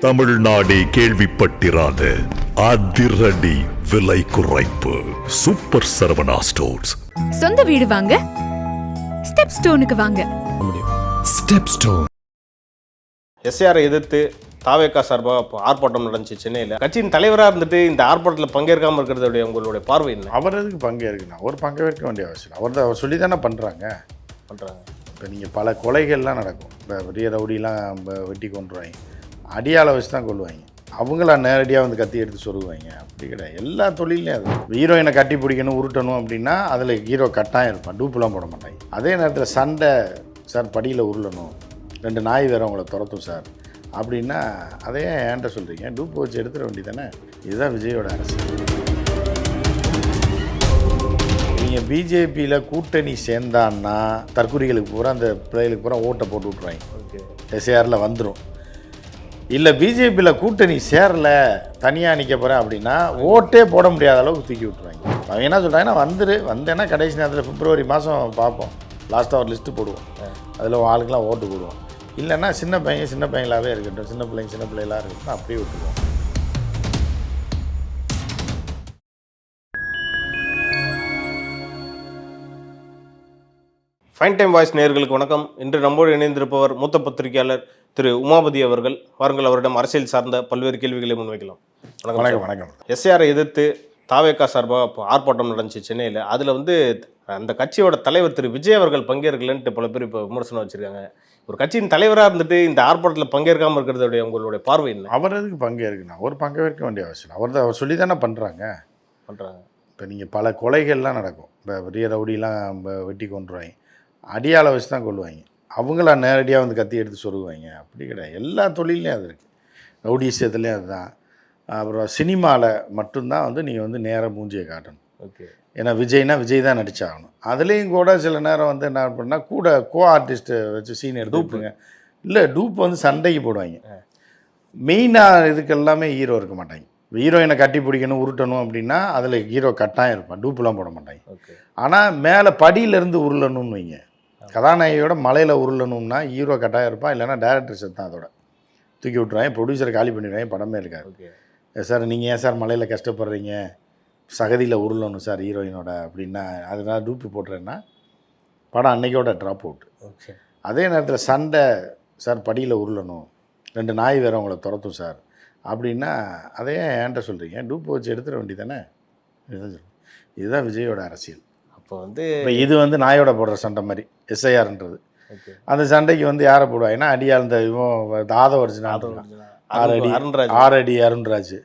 தமிழ்நாடே கேள்விப்பட்டிராத அதிரடி விலை குறைப்பு சூப்பர் சரவணா ஸ்டோர்ஸ். சொந்த வீடு வாங்க ஸ்டெப் ஸ்டோனுக்கு வாங்க. Step stone. எஸ்ஆரை எதிர்த்து தாவேகா சார்பாக ஆர்ப்பாட்டம் நடந்துச்சு சென்னையில். கட்சியின் தலைவராக இருந்துட்டு இந்த ஆர்ப்பாட்டத்தில் பங்கேற்காமல் இருக்கிறதுடைய உங்களுடைய பார்வை என்ன? அவர் எதுக்கு பங்கேற்கணும்? அவர் பங்கேற்க வேண்டிய அவசியம் அவர் சொல்லி தானே பண்ணுறாங்க. இப்போ நீங்கள் பல கொலைகள்லாம் நடக்கும். இப்போ பெரிய ரவுடிலாம் வெட்டி கொண்டுருவாங்க, அடியாளை வச்சு தான் கொள்ளுவாங்க. அவங்கள நேரடியாக வந்து கத்தி எடுத்து சொருகுவாங்க. அப்படி கிடையாது. எல்லா தொழிலையும் அது ஹீரோயினை கட்டி பிடிக்கணும், உருட்டணும் அப்படின்னா அதில் ஹீரோ கட்டாயம் இருப்பான், டூப்புலாம் போட மாட்டாங்க. அதே நேரத்தில் சண்டை சார், படியில் உருளணும், 2 நாய் வேறு அவங்கள துரத்தும் சார் அப்படின்னா அதே ஏன்ட்ட சொல்கிறீங்க? டூப்பு வச்சு எடுத்துட வேண்டி தானே. இதுதான் விஜயோட அரசியல். நீங்கள் பிஜேபியில் கூட்டணி சேர்ந்தான்னா தற்கொலைகளுக்கு பூரா அந்த பிள்ளைகளுக்கு பூரா ஓட்டை போட்டு விட்ருவாங்க. எஸ்ஏஆரில் வந்துடும். இல்லை பிஜேபியில் கூட்டணி சேரலை, தனியாக நிற்க போகிறேன் அப்படின்னா ஓட்டே போட முடியாத அளவுக்கு தூக்கி விட்ருவாங்க. அவங்க என்ன சொல்கிறாங்கன்னா வந்தேன்னா கடைசி நேரத்தில் பிப்ரவரி மாதம் பார்ப்போம், லாஸ்ட்டாக ஒரு லிஸ்ட்டு போடுவோம், அதில் ஆளுக்கெல்லாம் ஓட்டு போடுவோம். இல்லைன்னா சின்ன பையங்களாகவே இருக்கட்டும், சின்ன பிள்ளைங்களாக இருக்கட்டும், அப்படியே விட்டுருவோம். ஃபைன் டைம் வாய்ஸ் நேயர்களுக்கு வணக்கம். இன்று நம்மோடு இணைந்திருப்பவர் மூத்த பத்திரிகையாளர் திரு உமாபதி அவர்கள். வாருங்கள், அவரிடம் அரசியல் சார்ந்த பல்வேறு கேள்விகளை முன்வைக்கலாம். வணக்கம். எஸ்ஆரை எதிர்த்து தாவேகா சார்பாக ஆர்ப்பாட்டம் நடந்துச்சு சென்னையில். அதில் அந்த கட்சியோட தலைவர் திரு விஜய் அவர்கள் பங்கேற்கலன்ட்டு பல பேர் இப்போ விமர்சனம் வச்சுருக்காங்க. ஒரு கட்சியின் தலைவராக இருந்துட்டு இந்த ஆர்ப்பாட்டத்தில் பங்கேற்காமல் இருக்கிறதுடைய உங்களுடைய பார்வை என்ன? அவர் எதுக்கு பங்கேற்கணும்? அவர் பங்கேற்க வேண்டிய அவசியம் அவர் சொல்லி தானே பண்ணுறாங்க. இப்போ நீங்கள் பல கொலைகள்லாம் நடக்கும். இப்போ பெரிய ரவுடிலாம் வெட்டி கொண்டுருவாங்க, அடியாளை வச்சு தான் கொள்ளுவாங்க. அவங்கள நேரடியாக வந்து கத்தி எடுத்து சொருகுவாங்க. அப்படி கிடையாது. எல்லா தொழிலையும் அது இருக்குது. ரவுடிசத்துலேயும் அதுதான். அப்புறம் சினிமாவில் மட்டும்தான் நீங்கள் நேராக மூஞ்சியை காட்டணும். ஏன்னா விஜய் தான் நடிச்சாகணும். அதுலேயும் கூட சில நேரம் என்ன பண்ணால் கூட கோ ஆர்டிஸ்ட்டை வச்சு சீன் எடுத்துங்க. இல்லை டூப் சண்டைக்கு போடுவாங்க. மெயினாக இதுக்கு எல்லாமே ஹீரோ இருக்க மாட்டாங்க. ஹீரோயினை கட்டி பிடிக்கணும், உருட்டணும் அப்படின்னா அதில் ஹீரோ கட்டாயம் இருப்பான், டூப்புலாம் போட மாட்டாங்க. ஆனால் மேலே படியிலேருந்து உருளணும்னு வைங்க, கதாநாயகியோட மலையில் உருளணும்னா ஹீரோ கட்டாயம் இருப்பான். இல்லைனா டேரக்டர் செத்தான் அதோட தூக்கி விட்ருவாங்க, ப்ரொடியூசரை காலி பண்ணிடுவாங்க, படமே இருக்காது. சார் நீங்கள் ஏன் சார் மலையில் கஷ்டப்படுறீங்க, சகதியில் உருளணும் சார் ஹீரோயினோட அப்படின்னா அதனால் டூப்பு போட்டுறேன்னா படம் அன்னைக்கோட ட்ராப் அவுட். அதே நேரத்தில் சண்டை சார், படியில் உருளணும், 2 நாய் வேறு அவங்கள துரத்தும் சார் அப்படின்னா அதே ஏன்ட்ட சொல்கிறீங்க? டூப்பு வச்சு எடுத்துட வேண்டி தானே. இதுதான் விஜயோட அரசியல். அப்போ இது நாயோட போடுற சண்டை மாதிரி எஸ்ஐஆர்ன்றது. அந்த சண்டைக்கு யாரை போடுவாங்கன்னா அடியால் இந்த இவன் ஆதவர்ஜினா 6 அடி அருண்ராஜ்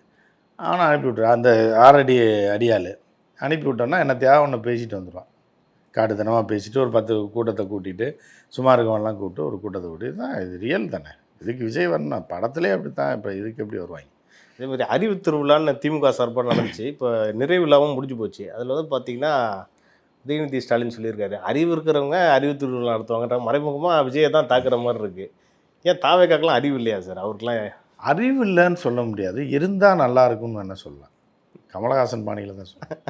அவனை அனுப்பி விட்ருவான். அந்த 6 அடி அடியால் அனுப்பி விட்டோன்னா என்ன தேவை ஒன்று பேசிட்டு வந்துடுவான். காட்டுத்தனமாக பேசிட்டு ஒரு 10 கூட்டத்தை கூட்டிகிட்டு சும்மா இருக்கவன்லாம் கூப்பிட்டு ஒரு கூட்டத்தை கூட்டிட்டு தான். இது ரியல் தானே. இதுக்கு விஜய் வரணும் படத்துலேயே அப்படி தான். இப்போ இதுக்கு எப்படி வருவாங்க? அதே மாதிரி அறிவு திருவிழான்னு திமுக சார்பாக நடந்துச்சு. இப்போ நிறைவு விழாவும் முடிஞ்சு போச்சு. அதில் பார்த்தீங்கன்னா உதயநிதி ஸ்டாலின் சொல்லியிருக்காரு, அறிவு இருக்கிறவங்க அறிவு திருவிழா நடத்துவாங்கன்ற மறைமுகமாக விஜயை தான் தாக்குற மாதிரி இருக்குது. ஏன் தாவேக்காக்கெல்லாம் அறிவு இல்லையா சார்? அவருக்கெல்லாம் அறிவு இல்லைன்னு சொல்ல முடியாது, இருந்தால் நல்லா இருக்கும்னு வேணால் சொல்லலாம். கமலஹாசன் பாணியில் தான் சொல்லலாம்.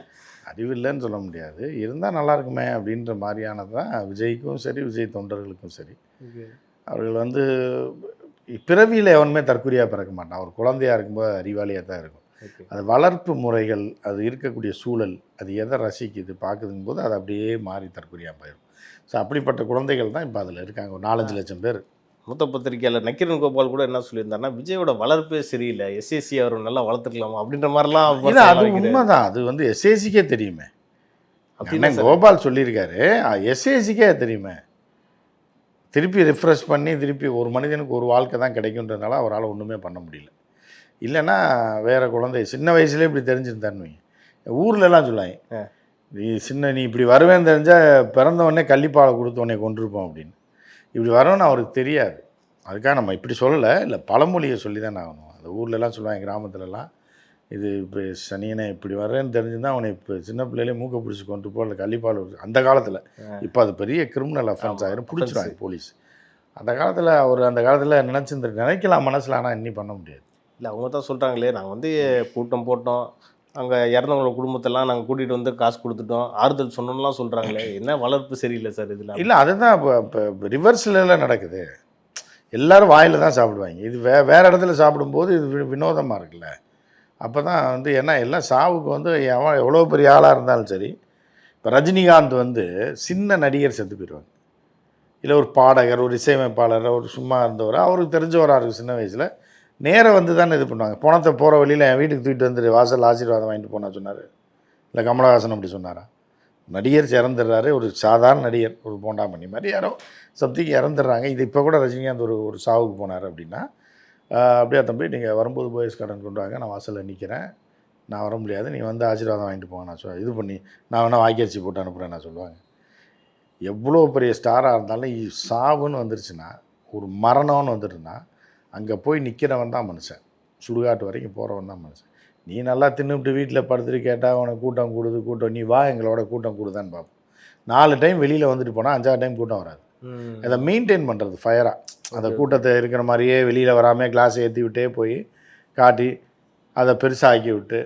அறிவு இல்லைன்னு சொல்ல முடியாது, இருந்தால் நல்லா இருக்குமே அப்படின்ற மாதிரியானது தான் விஜய்க்கும் சரி, விஜய் தொண்டர்களுக்கும் சரி. அவர்கள் பிறவியில் எவனுமே தற்கொலையாக பிறக்க மாட்டான். அவர் குழந்தையாக இருக்கும்போது அறிவாளியாக தான் இருக்கும். அது வளர்ப்பு முறைகள், அது இருக்கக்கூடிய சூழல், அது எதை ரசிக்குது பார்க்குதுங்கும் போது அது அப்படியே மாறி தற்கொலையாக போயிடும். ஸோ அப்படிப்பட்ட குழந்தைகள் தான் இப்போ அதில் இருக்காங்க, ஒரு 4-5 லட்சம் பேர். மூத்த பத்திரிகையாளர் நக்கீரன் கோபால் கூட என்ன சொல்லியிருந்தாருன்னா, விஜயோட வளர்ப்பே சரியில்லை, எஸ்ஏசி அவர் நல்லா வளர்த்துக்கலாமா அப்படின்ற மாதிரிலாம். அது உண்மைதான். அது எஸ்ஏசிக்கே தெரியுமே. அப்படின்னா கோபால் சொல்லியிருக்காரு, எஸ்ஏசிக்கே தெரியுமே. திருப்பி ரிஃப்ரெஷ் பண்ணி திருப்பி ஒரு மனிதனுக்கு ஒரு வாழ்க்கை தான் கிடைக்குன்றதுனால அவரால் ஒன்றுமே பண்ண முடியல. இல்லைன்னா குழந்தை சின்ன வயசுலேயே இப்படி தெரிஞ்சுருந்தான்னு ஊர்லலாம் சொல்லுவாங்க, நீ இப்படி வருவேன்னு தெரிஞ்சால் பிறந்தவொடனே கள்ளிப்பாலை கொடுத்து உடனே கொண்டிருப்போம் அப்படின்னு. இப்படி வரணும்னு அவருக்கு தெரியாது. அதுக்காக நம்ம இப்படி சொல்லலை, இல்லை பழமொழியை சொல்லி தான் ஆகணும். அந்த ஊர்லலாம் சொல்லுவாங்க, கிராமத்துலலாம், இது இப்போ சனியனை இப்படி வர்றேன்னு தெரிஞ்சுதான் அவனை இப்போ சின்ன பிள்ளையிலே மூக்கை பிடிச்சி கொண்டு போ, இல்லை கள்ளிப்பால் அந்த காலத்தில். இப்போ அது பெரிய கிரிமினல் அஃபென்ஸ் ஆகிரும், பிடிச்சிருவாங்க போலீஸ். அந்த காலத்தில் நினைக்கலாம் மனசில், ஆனால் இன்னும் பண்ண முடியாது. இல்லை அவங்க தான் சொல்கிறாங்களே, நாங்கள் கூட்டம் போட்டோம், அங்கே இறந்தவங்களோட குடும்பத்தெல்லாம் நாங்கள் கூட்டிகிட்டு காசு கொடுத்துட்டோம், ஆறுதல் சொன்னோம்லாம் சொல்கிறாங்களே. என்ன வளர்ப்பு சரியில்லை சார் இதில்? இல்லை அதுதான் இப்போ ரிவர்ஸில் நடக்குது. எல்லாரும் வாயில் தான் சாப்பிடுவாங்க. இது வேறு இடத்துல சாப்பிடும்போது இது வினோதமாக இருக்குல்ல. அப்போ தான் வந்து ஏன்னா எல்லாம் சாவுக்கு வந்து அவன் எவ்வளோ பெரிய ஆளாக இருந்தாலும் சரி. இப்போ ரஜினிகாந்த் வந்து சின்ன நடிகர் செத்து போயிடுவாங்க, இல்லை ஒரு பாடகர், ஒரு இசையமைப்பாளர், ஒரு சும்மா இருந்தவர், அவருக்கு தெரிஞ்சவராக இருக்குது சின்ன வயசில், நேராக வந்து தானே இது பண்ணுவாங்க. பணத்தை போகிற வழியில் என் வீட்டுக்கு தூக்கிட்டு வந்துட்டு வாசல் ஆசீர்வாதம் வாங்கிட்டு போனா சொன்னார். இல்லை கமலஹாசன் அப்படி சொன்னாரா? நடிகர் இறந்துடுறாரு, ஒரு சாதாரண நடிகர், ஒரு போண்டாமணி மாதிரி யாரோ சப்திக்கு இறந்துடுறாங்க. இது இப்போ கூட ரஜினிகாந்த் ஒரு சாவுக்கு போனார் அப்படின்னா, அப்படியே தம்பி நீங்கள் வரும்போது போயஸ் கார்டன் கொண்டு வாங்க, நான் வாசலில் நிற்கிறேன், நான் வர முடியாது, நீங்கள் வந்து ஆசீர்வாதம் வாங்கிட்டு போங்க, நான் இது பண்ணி நான் வேணால் வாய்க்கரிசி போட்டு அனுப்புகிறேன் நான் சொல்லுவாங்க. எவ்வளோ பெரிய ஸ்டாராக இருந்தாலும் சாவுன்னு வந்துருச்சுன்னா, ஒரு மரணம்னு வந்துட்டுன்னா, அங்கே போய் நிற்கிறவன் தான் மனுஷன், சுடுகாட்டு வரைக்கும் போகிறவன் தான் மனுஷன். நீ நல்லா தின்னுபிட்டு வீட்டில் படுத்துட்டு கேட்டால் உனக்கு கூட்டம் கூடுது, கூட்டம் நீ வா எங்களோட கூட்டம் கூடுதான்னு பார்ப்போம். 4 டைம் வெளியில் வந்துட்டு போனால் 5ஆவது டைம் கூட்டம் வராது. அதை மெயின்டைன் பண்ணுறது ஃபயராக, அந்த கூட்டத்தை இருக்கிற மாதிரியே வெளியில் வராமல் கிளாஸை ஏற்றி விட்டே போய் காட்டி அதை பெருசாக்கி விட்டு.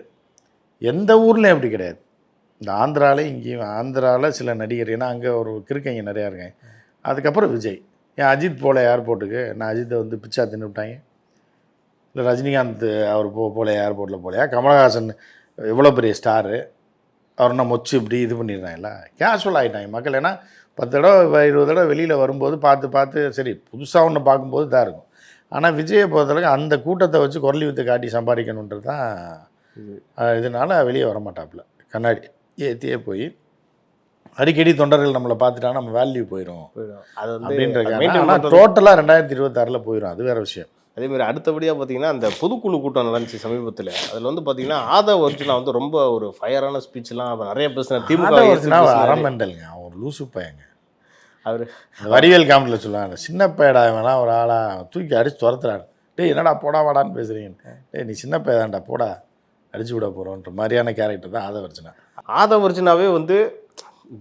எந்த ஊர்லேயும் அப்படி கிடையாது. இந்த ஆந்திராவில் இங்கேயும், ஆந்திராவில் சில நடிகர், ஏன்னா அங்கே ஒரு கிறுக்கைங்க நிறையா இருக்காங்க. அதுக்கப்புறம் விஜய், ஏன் அஜித் போல ஏர்போர்ட்டுக்கு, நான் அஜித்தை வந்து பிச்சா தின்னு விட்டாங்க. இல்லை ரஜினிகாந்த் அவர் போல ஏர்போர்ட்டில் போலையா? கமலஹாசன் எவ்வளோ பெரிய ஸ்டாரு, அவர் நான் மொச்சு இப்படி இது பண்ணிடுறாங்கல்ல, கேஷுவல் ஆகிட்டாங்க மக்கள். ஏன்னா 10 தடவை 20 தடவை வெளியில் வரும்போது பார்த்து சரி புதுசாக ஒன்று பார்க்கும்போது தான் இருக்கும். ஆனால் விஜயை பொறுத்தளவுக்கு அந்த கூட்டத்தை வச்சு குரலி வித்து காட்டி சம்பாதிக்கணுன்றது தான் இதனால் வெளியே வரமாட்டாப்புல. கண்ணாடி ஏற்றியே போய் அடிக்கடி தொண்டர்கள் நம்மளை பார்த்துட்டாங்கன்னா நம்ம வேல்யூ போயிடும் அப்படின்றது. ஆனால் டோட்டலாக 2026 போயிடும், அது வேறு விஷயம். அதேமாதிரி அடுத்தபடியாக பார்த்தீங்கன்னா அந்த பொதுக்குழு கூட்டம் நடந்துச்சு சமீபத்தில். அதில் வந்து பார்த்தீங்கன்னா ஆதவ் அர்ஜுனா வந்து ரொம்ப ஒரு ஃபயரான ஸ்பீச்லாம் நிறைய பேசினார். திமுக அரமெண்டலுங்க, அவர் லூசு பையங்க. அவர் வடிவேல் காமெடியில் சொல்லுவாங்க, சின்ன பையடா வேணாம் ஒரு ஆளா தூக்கி அடிச்சு துரத்துறாரு. டேய் என்னடா போடா வாடான்னு பேசுகிறீங்க, டேய் நீ சின்ன பையதான்டா போடா அடிச்சு விட போகிறோன்ற மாதிரியான கேரக்டர் தான் ஆதவ் அர்ஜுனா. ஆதவ் அர்ஜுனாவே வந்து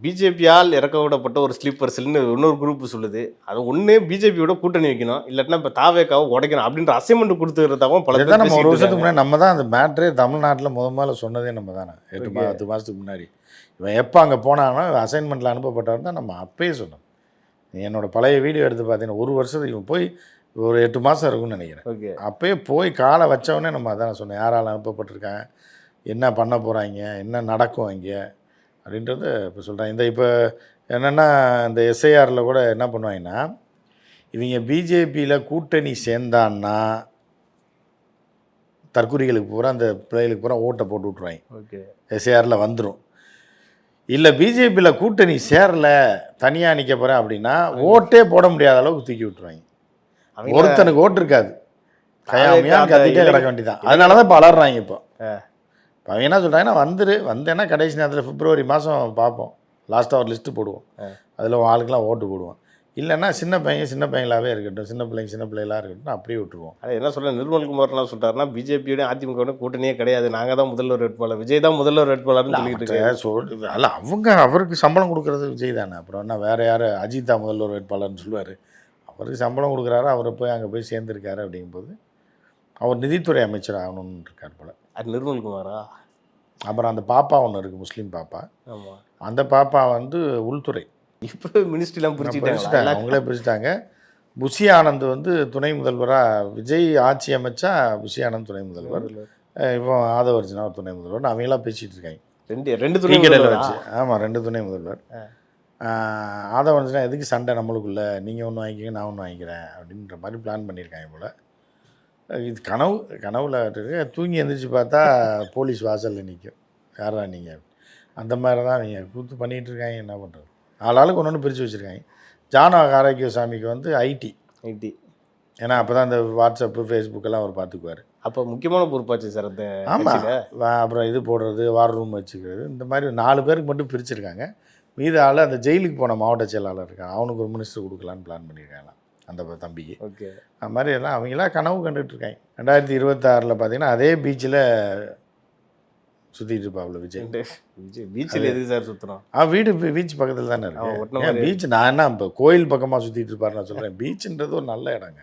பிஜேபியால் இறக்க விடப்பட்ட ஒரு ஸ்லீப்பர் செல்னு இன்னொரு குரூப் சொல்லுது. அது ஒன்று பிஜேபியோட கூட்டணி வைக்கணும், இல்லாட்டினா இப்போ தாவேக்காவை உடைக்கணும் அப்படின்ற அசைன்மெண்ட் கொடுத்துக்கிறதாவும் பல பேர். நம்ம ஒரு வருஷத்துக்கு முன்னாடி நம்ம தான் அந்த மேட்ரே தமிழ்நாட்டில் முதல்ல சொன்னதே நம்ம தானே. 8 மாதத்துக்கு முன்னாடி இவன் எப்போ அங்கே போனானோ அசைன்மெண்ட்டில் அனுப்பப்பட்டவர் தான் நம்ம அப்பயே சொன்னோம். என்னோடய பழைய வீடியோ எடுத்து பார்த்தீங்கன்னா 1 வருஷத்துக்கு இவன் போய் ஒரு 8 மாதம் இருக்குன்னு நினைக்கிறேன். ஓகே, அப்பயே போய் காலை வச்சவொடனே நம்ம அதான் சொன்னோம், யாரால் அனுப்பப்பட்டிருக்காங்க, என்ன பண்ண போகிறாங்க, என்ன நடக்கும் இங்கே அப்படின்றத இப்போ சொல்கிறேன். இப்போ என்னென்னா இந்த எஸ்ஐஆரில் கூட என்ன பண்ணுவாங்கன்னா, இவங்க பிஜேபியில் கூட்டணி சேர்ந்தான்னா தற்கொலைகளுக்கு பூரா அந்த பிள்ளைகளுக்கு பூரா ஓட்டை போட்டு விட்ருவாங்க. ஓகே, எஸ்ஐஆரில் வந்துடும். இல்லை பிஜேபியில் கூட்டணி சேரல தனியாக நிற்க போகிறேன் அப்படின்னா ஓட்டே போட முடியாத அளவுக்கு தூக்கி விட்ருவாங்க. ஒருத்தனுக்கு ஓட்டு இருக்காது, கையாமையாக கத்திட்டே கிடக்க வேண்டியதான். அதனால தான் இப்போ அலறாங்க. இப்போ அவங்க என்ன சொல்கிறாங்கன்னா, வந்தேன்னா கடைசி நேரத்தில் பிப்ரவரி மாதம் பார்ப்போம், லாஸ்ட்டாக ஒரு லிஸ்ட்டு போடுவோம், அதில் ஆளுக்கெல்லாம் ஓட்டு போடுவோம். இல்லைன்னா சின்ன பையங்களாகவே இருக்கட்டும், சின்ன பிள்ளைங்களாக இருக்கட்டும், அப்படியே விட்டுருவோம். அது என்ன சொல்கிறேன், நிர்மல்குமார் என்ன சொல்கிறாருன்னா, பிஜேபியோட அதிமுக கூட்டணியே கிடையாது, நாங்கள் தான் முதல்வர் வேட்பாளர், விஜய் தான் முதல்வர் வேட்பாளர்னு சொல்லிட்டு இருக்காரு. அல்ல அவருக்கு சம்பளம் கொடுக்குறது விஜய் தானே, அப்புறம் என்ன வேறு யார் அஜித் தான் முதல்வர் வேட்பாளர்னு சொல்லுவார். அவருக்கு சம்பளம் கொடுக்குறாரு, அவரை போய் அங்கே போய் சேர்ந்துருக்காரு. அப்படிங்கும்போது அவர் நிதித்துறை அமைச்சர் ஆகணும்னு இருக்கார் போல. அது நிர்மல்குமாரா? அப்புறம் அந்த பாப்பா ஒன்று இருக்குது, முஸ்லீம் பாப்பா. ஆமாம், அந்த பாப்பா வந்து உள்துறை. இப்போ மினிஸ்ட்ரிலாம் பிரிச்சுட்டாங்க, அவங்களே பிரிச்சுட்டாங்க. புஷி ஆனந்த் வந்து துணை முதல்வராக, விஜய் ஆட்சி அமைச்சா புஷி ஆனந்த் துணை முதல்வர், இப்போ ஆதவ் அர்ஜுனா துணை முதல்வர். அவங்களாம் பேசிகிட்டு இருக்காங்க, ரெண்டு துணை முதல்வர் வச்சு. ஆமாம், 2 துணை முதல்வர். ஆதவ் அர்ஜுனா எதுக்கு சண்டை நம்மளுக்குள்ளே, நீங்கள் ஒன்று வாங்கிக்கிங்க நான் ஒன்று வாங்கிக்கிறேன் அப்படின்ற மாதிரி பிளான் பண்ணியிருக்காங்க போல். இது கனவுல தூங்கி எழுந்திரிச்சு பார்த்தா போலீஸ் வாசலில் நிற்கும், யாரா நீங்கள், அந்த மாதிரி தான் நீங்கள் கூத்து பண்ணிகிட்டு இருக்காங்க. என்ன பண்ணுறது, ஆளாளுக்கு ஒன்று பிரித்து வச்சுருக்காங்க. ஜானு ஆரோக்கியசாமிக்கு வந்து ஐடி, ஏன்னா அப்போ தான் இந்த வாட்ஸ்அப்பு ஃபேஸ்புக்கெல்லாம் அவர் பார்த்துக்குவார். அப்போ முக்கியமான பொறுப்பாச்சு சார் அந்த. ஆமாம், அப்புறம் இது போடுறது, வார் ரூம் வச்சுக்கிறது, இந்த மாதிரி 4 பேருக்கு மட்டும் பிரிச்சுருக்காங்க. மீது ஆள் அந்த ஜெயிலுக்கு போன மாவட்ட செயலாளர் இருக்கான், அவனுக்கு ஒரு மினிஸ்டர் கொடுக்கலான்னு பிளான் பண்ணியிருக்காங்க அந்த தம்பிக்கு. ஓகே, அது மாதிரி எல்லாம் அவங்களாம் கனவு கண்டுட்ருக்காங்க. 2026 பார்த்தீங்கன்னா அதே பீச்சில் சுற்றிட்டு இருப்பாப்புல விஜய். பீச்சில் எதுக்கு சார் சுற்றுறோம்? வீடு பீச் பக்கத்தில் தானே இருக்கு. பீச் நான் என்ன இப்போ கோயில் பக்கமாக சுற்றிட்டு இருப்பார் நான் சொல்கிறேன். பீச்சுன்றது ஒரு நல்ல இடங்க,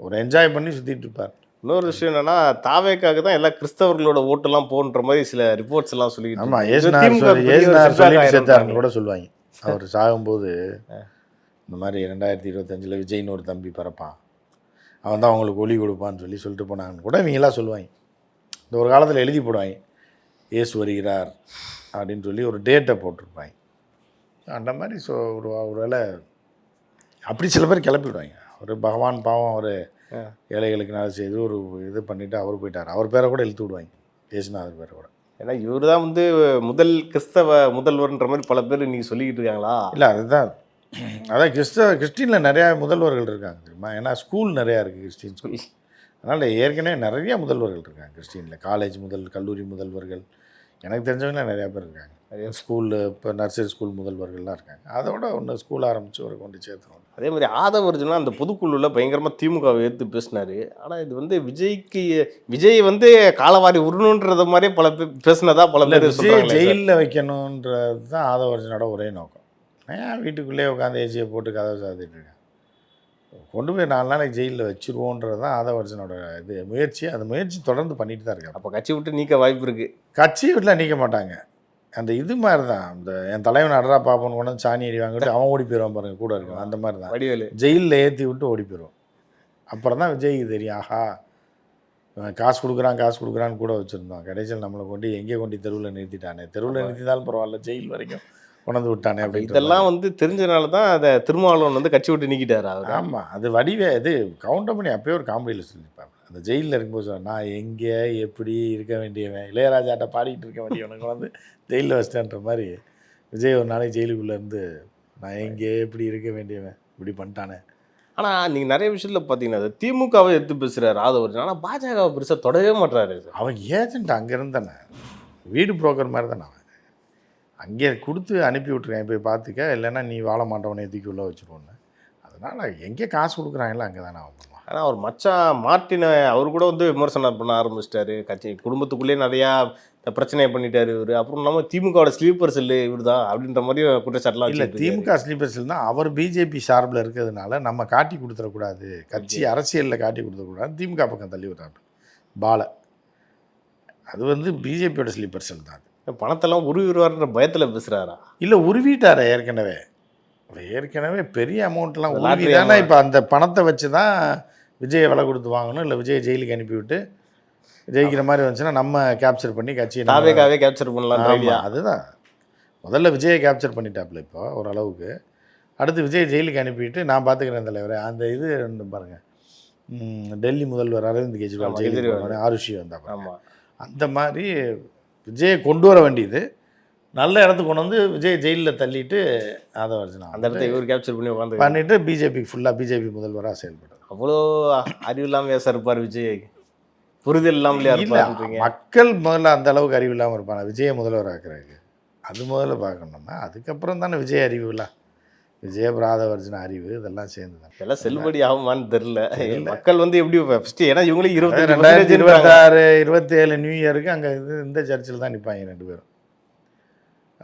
ஒரு என்ஜாய் பண்ணி சுற்றிட்டு இருப்பார். இன்னொரு விஷயம் என்னன்னா, தாவேக்காக தான் எல்லா கிறிஸ்தவர்களோட ஓட்டெல்லாம் போன்ற மாதிரி சில ரிப்போர்ட்ஸ் எல்லாம் சொல்லிக்கிட்டு. ஆமாம், ஏசுனார் சொல்லிட்டு சேர்த்தாருன்னு கூட சொல்லுவாங்க. அவர் சாகும்போது இந்த மாதிரி 2025 விஜய்னு ஒரு தம்பி பிறப்பான், அவன் தான் அவங்களுக்கு ஒளி கொடுப்பான்னு சொல்லிட்டு போனாங்கன்னு கூட இவங்கெல்லாம் சொல்லுவாங்க. இந்த ஒரு காலத்தில் எழுதி போடுவாங்க, இயேசு வருகிறார் அப்படின்னு சொல்லி ஒரு டேட்டை போட்டிருப்பாங்க. அந்த மாதிரி ஒரு வேளை அப்படி சில பேர் கிளப்பி விடுவாங்க. ஒரு பகவான் பாவம் ஒரு ஏழைகளுக்கு நான் செய்து ஒரு இது பண்ணிவிட்டு அவர் போயிட்டார், அவர் பேரை கூட இழுத்து விடுவாங்க, இயேசுநாதர் பேரை கூட. ஏன்னா இவர் தான் வந்து முதல் கிறிஸ்தவ முதல்வர்ன்ற மாதிரி பல பேர் இன்னைக்கு சொல்லிக்கிட்டு இருக்காங்களா? இல்லை அதுதான் கிறிஸ்டினில் நிறையா முதல்வர்கள் இருக்காங்க தெரியுமா? ஏன்னா ஸ்கூல் நிறையா இருக்குது கிறிஸ்டின் ஸ்கூல். அதனால் ஏற்கனவே நிறைய முதல்வர்கள் இருக்காங்க கிறிஸ்டினில். காலேஜ் கல்லூரி முதல்வர்கள் எனக்கு தெரிஞ்சவங்களாம் நிறையா பேர் இருக்காங்க. நிறைய ஸ்கூலில் இப்போ நர்சரி ஸ்கூல் முதல்வர்கள்லாம் இருக்காங்க. அதோட ஒன்று ஸ்கூல் ஆரம்பித்து ஒரு கொண்டு சேர்த்துருவோம். அதே மாதிரி ஆதவர்ஜுனா அந்த பொதுக்குழுவில் பயங்கரமாக திமுகவை எடுத்து பேசினார். ஆனால் இது வந்து விஜய் வந்து காலவாரி உருணுன்றத மாதிரியே பல பேர் பேசினதா பல பேர் ஜெயிலில் வைக்கணுன்றது தான் ஆதவர்ஜுனோட ஒரே நோக்கம். ஏன் வீட்டுக்குள்ளேயே உட்காந்து ஏசியை போட்டு கதவை சாத்திட்டு இருக்கேன், கொண்டு போய் 4 நாளைக்கு ஜெயிலில் வச்சுருவோன்றது தான் ஆதவர்ஜுனோட இது முயற்சி. அந்த முயற்சி தொடர்ந்து பண்ணிட்டு தான் இருக்காங்க. அப்போ கட்சி விட்டு நீக்க வாய்ப்பு இருக்குது? கட்சி விட்டுலாம் நீக்க மாட்டாங்க. அந்த இது மாதிரி தான், அந்த என் தலைவன் அடரா பாப்பன்னு கொண்டு சாணி அடி வாங்கிட்டு அவன் ஓடி போயிடுவான் பாருங்க, கூட இருக்கும். அந்த மாதிரி தான் வடிவேலு ஜெயிலில் ஏற்றி விட்டு ஓடி போயிடுவோம். அப்புறம் தான் விஜய்க்கு தெரியும், ஆஹா காசு கொடுக்குறான்னு கூட வச்சுருந்தோம், கடைசியில் நம்மளை கொண்டு எங்கே கொண்டு தெருவில் நிறுத்திட்டானே, தெருவில் நிறுத்தினாலும் பரவாயில்ல ஜெயில் வரைக்கும் கொண்டு விட்டானே அப்படின்னு. இதெல்லாம் வந்து தெரிஞ்சனால தான் அதை திருமாவளவன் வந்து கட்சி விட்டு நீக்கிட்டார் அவர். ஆமாம், அது இது கவுண்டர் பண்ணி அப்பயே ஒரு காமெடியில் சொல்லியிருப்பாங்க. அந்த ஜெயிலில் இருக்கும்போது சொன்னால், நான் எங்கே எப்படி இருக்க வேண்டியவன், இளையராஜாட்ட பாடிக்கிட்டு இருக்க வேண்டியவனுக்கு வந்து ஜெயிலில் வச்சிட்டேன்ற மாதிரி விஜய் ஒரு நாளைக்கு ஜெயிலுக்குள்ளே இருந்து நான் எங்கே எப்படி இருக்க வேண்டியவன் இப்படி பண்ணிட்டானே. ஆனால் நீங்கள் நிறைய விஷயத்தில் பார்த்தீங்கன்னா திமுகவை எடுத்து பேசுகிறார் ஆதவர்ஜுனா, ஆனால் பாஜகவை பெருசாக தொடவே மாட்டுறாரு. அவன் ஏஜென்ட் அங்கே இருந்தானே, வீடு புரோக்கர் மாதிரி தானே அவன். அங்கே கொடுத்து அனுப்பி விட்ருக்கேன், போய் பார்த்துக்க, இல்லைன்னா நீ வாழ மாட்டவனே தூக்கி உள்ளே வச்சுருவோன்னு. அதனால் எங்கே காசு கொடுக்குறாங்களோ அங்கே தானே அவன் பண்ணுவான். ஆனால் அவர் மச்சான் மார்ட்டினை அவர் கூட வந்து விமர்சனம் பண்ண ஆரம்பிச்சிட்டாரு. கட்சி குடும்பத்துக்குள்ளேயே நிறையா பிரச்சனையை பண்ணிட்டாரு இவர். அப்புறம் இல்லாமல் திமுகவோட ஸ்லீப்பர் செல்லு இவர் தான் அப்படின்ற மாதிரி குற்றச்சாட்டுலாம் இல்லை. திமுக ஸ்லீப்பர் செல் தான், அவர் பிஜேபி சார்பில் இருக்கிறதுனால நம்ம காட்டி கொடுத்துடக்கூடாது, கட்சி அரசியலில் காட்டி கொடுத்துடக்கூடாது, திமுக பக்கம் தள்ளி விடுறாரு பாலை. அது வந்து பிஜேபியோட ஸ்லீப்பர் செல் தான். பணத்தெல்லாம் உருவிடுவார்ன்ற பயத்தில் பேசுகிறாரா? இல்லை, உருவிட்டார ஏற்கனவே பெரிய அமௌண்ட்லாம் உருவிட்டானா. இப்போ அந்த பணத்தை வச்சு தான் விஜயை விலை கொடுத்து வாங்கணும், இல்லை விஜய் ஜெயிலுக்கு அனுப்பிவிட்டு ஜெயிக்கிற மாதிரி வந்துச்சுன்னா நம்ம கேப்சர் பண்ணி கட்சியை தாவேகாவே கேப்சர் பண்ணலாம். அதுதான் முதல்ல விஜயை கேப்சர் பண்ணிட்டாப்புல இப்போ ஓரளவுக்கு. அடுத்து விஜய் ஜெயிலுக்கு அனுப்பிவிட்டு நான் பார்த்துக்கிறேன் தலைவரை. அந்த இது பாருங்கள், டெல்லி முதல்வர் அரவிந்த் கெஜ்ரிவால் ஜெயிலுக்கு ஆருஷி வந்தாங்க. அந்த மாதிரி விஜயை கொண்டு வர வேண்டியது, நல்ல இடத்துக்கு கொண்டு வந்து விஜய் ஜெயிலில் தள்ளிட்டு ஆதவர்ஜுனா அந்த இடத்த இவர் கேப்சர் பண்ணி பண்ணிட்டு பிஜேபி முதல்வராக செயல்படுறார். அவ்வளோ அறிவு இல்லாமல் சார் இருப்பார் விஜய், புரிதல் இல்லாமலே. மக்கள் முதல்ல அந்த அளவுக்கு அறிவு இல்லாமல் இருப்பாங்க விஜயை முதல்வர் ஆக்குறாங்க. அது முதல்ல பார்க்கணும்னா அதுக்கப்புறம் தானே விஜய் அறிவு இல்லை, விஜய ஆதவர்ஜுனா அறிவு, இதெல்லாம் சேர்ந்து தான். இதெல்லாம் செல்லுபடி ஆகுமான்னு தெரியல. மக்கள் வந்து எப்படி ஃபஸ்ட்டு, ஏன்னா இவங்களே 2026 27 நியூ இயருக்கு அங்கே இந்த சர்ச்சில் தான் நிற்பாங்க 2 பேரும்.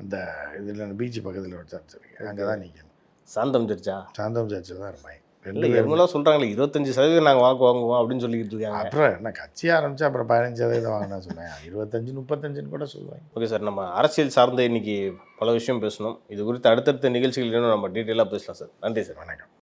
அந்த இதில் பீச் பக்கத்தில் ஒரு சர்ச் இருக்கு, அங்கே தான் நிற்கணும். சாந்தம் சர்ச்சில் தான் இருப்பாங்க. இல்லை இவங்களாம் சொல்கிறாங்களே 25% நாங்கள் வாங்குவோம் அப்படின்னு சொல்லிக்கிட்டு இருக்காங்க. அப்புறம் என்ன கட்சி ஆரம்பித்தா அப்புறம் 15% வாங்கினா சொல்லுவாங்க, 25 35 கூட சொல்லுவாங்க. ஓகே சார், நம்ம அரசியல் சார்ந்த இன்னைக்கு பல விஷயம் பேசணும். இது குறித்து அடுத்தடுத்த நிகழ்ச்சிகள் இன்னும் நம்ம டீட்டெயிலாக பேசலாம் சார். நன்றி சார். வணக்கம்.